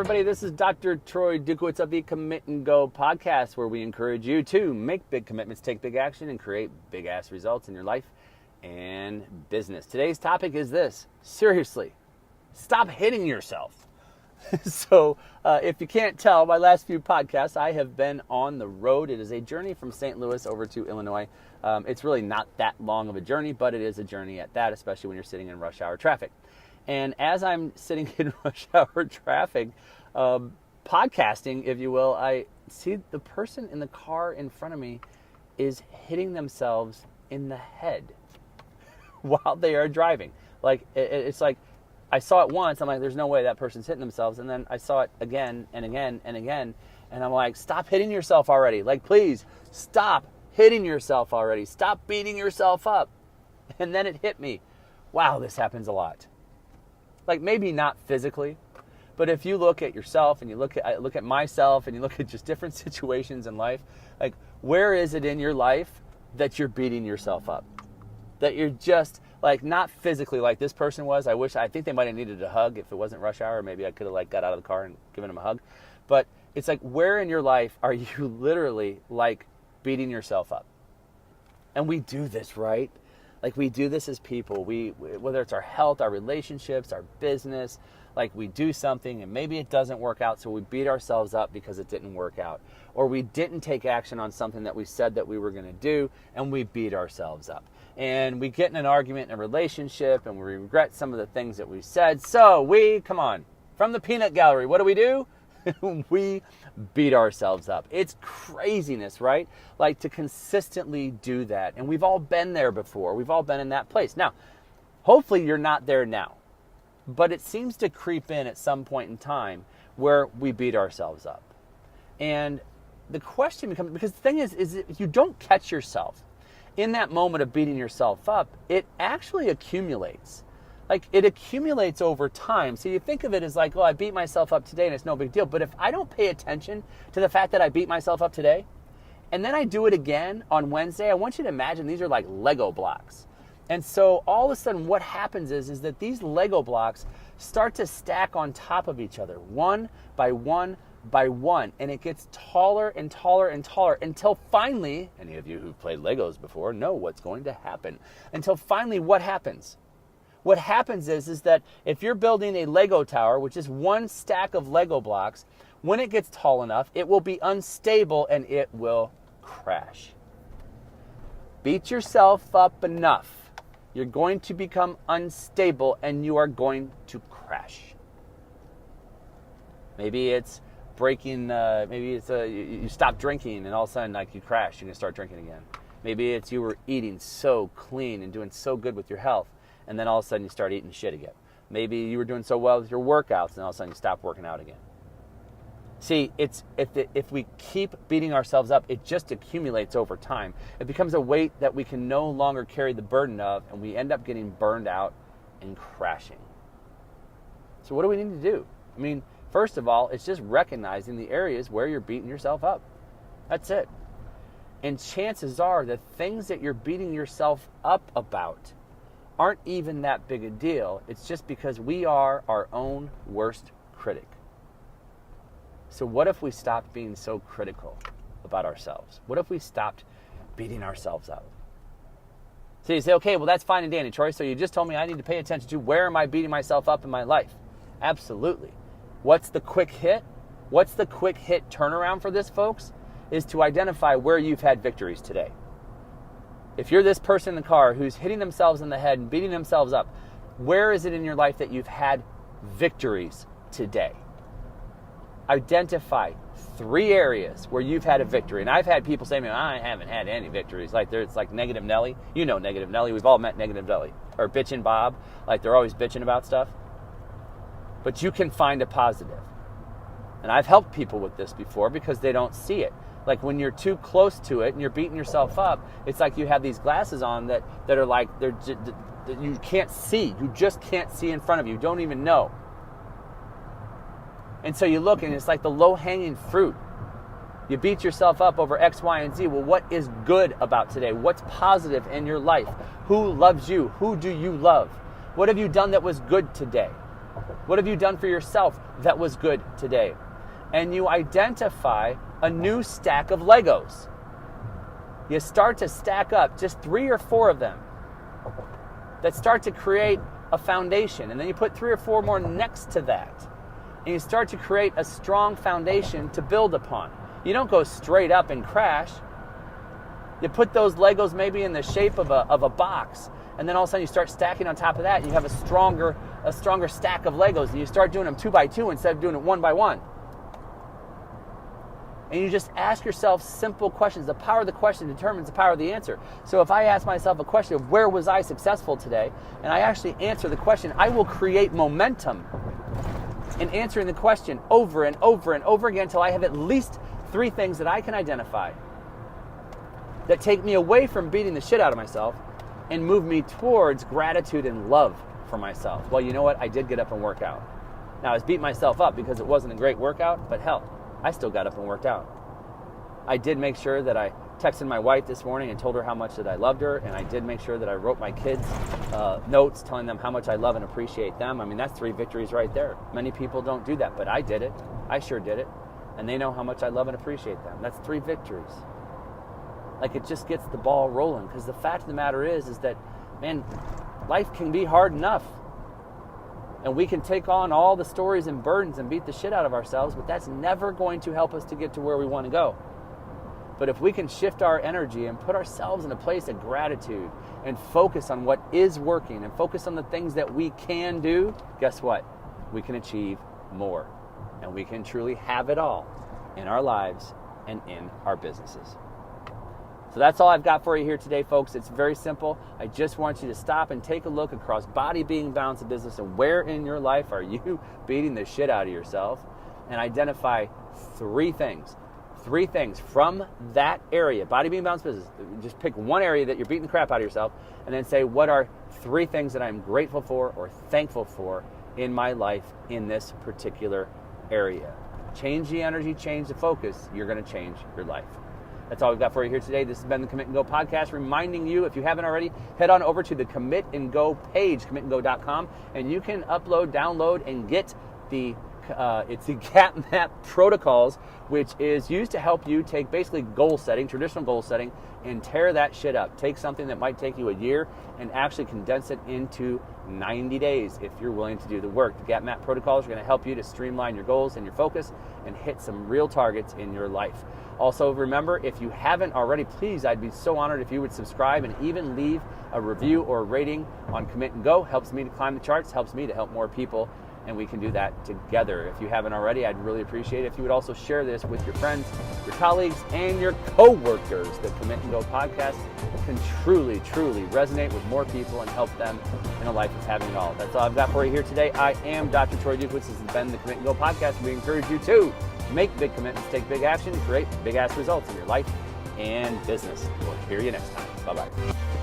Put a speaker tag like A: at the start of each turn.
A: everybody. This is Dr. Troy Dukowitz of the Commit and Go podcast, where we encourage you to make big commitments, take big action, and create big-ass results in your life and business. Today's topic is this. Seriously, stop hitting yourself. So if you can't tell, my last few podcasts, I have been on the road. It is a journey from St. Louis over to Illinois. It's really not that long of a journey, but it is a journey at that, especially when you're sitting in rush hour traffic. And as I'm sitting in rush hour traffic, podcasting, if you will, I see the person in the car in front of me is hitting themselves in the head while they are driving. Like, it's like, I saw it once, I'm like, there's no way that person's hitting themselves. And then I saw it again and again and again. And I'm like, stop hitting yourself already. Like, please, stop hitting yourself already. Stop beating yourself up. And then it hit me. Wow, this happens a lot. Like, maybe not physically, but if you look at yourself and you look at myself and you look at just different situations in life, like, where is it in your life that you're beating yourself up? That you're just, like, not physically like this person was. I think they might have needed a hug if it wasn't rush hour. Maybe I could have, like, got out of the car and given them a hug. But it's like, where in your life are you literally, like, beating yourself up? And we do this, right? Like, we do this as people. Whether it's our health, our relationships, our business, like, we do something and maybe it doesn't work out, so we beat ourselves up because it didn't work out. Or we didn't take action on something that we said that we were going to do, and we beat ourselves up. And we get in an argument in a relationship, and we regret some of the things that we said. So come on, from the peanut gallery, what do? We beat ourselves up. It's craziness, right? Like, to consistently do that. And we've all been there before. We've all been in that place. Now, hopefully you're not there now. But it seems to creep in at some point in time where we beat ourselves up. And the question becomes, because the thing is if you don't catch yourself in that moment of beating yourself up, it actually accumulates. Like, it accumulates over time. So you think of it as like, oh, I beat myself up today and it's no big deal. But if I don't pay attention to the fact that I beat myself up today, and then I do it again on Wednesday, I want you to imagine these are like Lego blocks. And so all of a sudden what happens is that these Lego blocks start to stack on top of each other, one by one by one. And it gets taller and taller and taller until finally, any of you who've played Legos before know what's going to happen. Until finally, what happens? What happens is that if you're building a Lego tower, which is one stack of Lego blocks, when it gets tall enough, it will be unstable and it will crash. Beat yourself up enough, you're going to become unstable and you are going to crash. Maybe it's breaking, you stop drinking and all of a sudden, like, you crash, you're going to start drinking again. Maybe it's you were eating so clean and doing so good with your health, and then all of a sudden you start eating shit again. Maybe you were doing so well with your workouts, and all of a sudden you stop working out again. See, if we keep beating ourselves up, it just accumulates over time. It becomes a weight that we can no longer carry the burden of, and we end up getting burned out and crashing. So what do we need to do? I mean, first of all, it's just recognizing the areas where you're beating yourself up. That's it. And chances are the things that you're beating yourself up about aren't even that big a deal. It's just because we are our own worst critic. So what if we stopped being so critical about ourselves? What if we stopped beating ourselves up? So you say, okay, well, that's fine and dandy, Troy. So you just told me I need to pay attention to where am I beating myself up in my life? Absolutely. What's the quick hit? What's the quick hit turnaround for this, folks? Is to identify where you've had victories today. If you're this person in the car who's hitting themselves in the head and beating themselves up, where is it in your life that you've had victories today? Identify 3 areas where you've had a victory. And I've had people say to me, I haven't had any victories. Like, it's like Negative Nelly. You know Negative Nelly. We've all met Negative Nelly. Or Bitchin' Bob. Like, they're always bitching about stuff. But you can find a positive. And I've helped people with this before because they don't see it. Like, when you're too close to it and you're beating yourself up, it's like you have these glasses on that are like, you can't see. You just can't see in front of you. You don't even know. And so you look and it's like the low-hanging fruit. You beat yourself up over X, Y, and Z. Well, what is good about today? What's positive in your life? Who loves you? Who do you love? What have you done that was good today? What have you done for yourself that was good today? And you identify a new stack of Legos. You start to stack up just 3 or 4 of them that start to create a foundation. And then you put 3 or 4 more next to that. And you start to create a strong foundation to build upon. You don't go straight up and crash. You put those Legos maybe in the shape of a box. And then all of a sudden you start stacking on top of that. And you have a stronger stack of Legos. And you start doing them 2 by 2 instead of doing it 1 by 1. And you just ask yourself simple questions. The power of the question determines the power of the answer. So if I ask myself a question of where was I successful today, and I actually answer the question, I will create momentum in answering the question over and over and over again until I have at least 3 things that I can identify that take me away from beating the shit out of myself and move me towards gratitude and love for myself. Well, you know what? I did get up and work out. Now, I was beating myself up because it wasn't a great workout, but hell, I still got up and worked out. I did make sure that I texted my wife this morning and told her how much that I loved her, and I did make sure that I wrote my kids notes telling them how much I love and appreciate them. I mean, that's 3 victories right there. Many people don't do that, but I did it. I sure did it. And they know how much I love and appreciate them. That's 3 victories. Like, it just gets the ball rolling, because the fact of the matter is that, man, life can be hard enough. And we can take on all the stories and burdens and beat the shit out of ourselves, but that's never going to help us to get to where we want to go. But if we can shift our energy and put ourselves in a place of gratitude and focus on what is working and focus on the things that we can do, guess what? We can achieve more. And we can truly have it all in our lives and in our businesses. So that's all I've got for you here today, folks. It's very simple. I just want you to stop and take a look across body, being, balance, and business, and where in your life are you beating the shit out of yourself, and identify 3 things. 3 things from that area, body, being, balance, business. Just pick one area that you're beating the crap out of yourself, and then say, what are 3 things that I'm grateful for or thankful for in my life in this particular area. Change the energy, change the focus. You're going to change your life. That's all we've got for you here today. This has been the Commit and Go podcast, reminding you, if you haven't already, head on over to the Commit and Go page, commitandgo.com, and you can upload, download, and get it's the Gap Map Protocols, which is used to help you take basically goal setting, traditional goal setting, and tear that shit up. Take something that might take you a year and actually condense it into 90 days if you're willing to do the work. The Gap Map Protocols are going to help you to streamline your goals and your focus and hit some real targets in your life. Also, remember, if you haven't already, please, I'd be so honored if you would subscribe and even leave a review or a rating on Commit and Go. Helps me to climb the charts, helps me to help more people, and we can do that together. If you haven't already, I'd really appreciate it if you would also share this with your friends, your colleagues, and your co-workers. The Commit and Go podcast can truly, truly resonate with more people and help them in a life of having it all. That's all I've got for you here today. I am Dr. Troy Dukowitz. This has been the Commit and Go podcast. We encourage you to make big commitments, take big action, and create big-ass results in your life and business. We'll hear you next time. Bye-bye.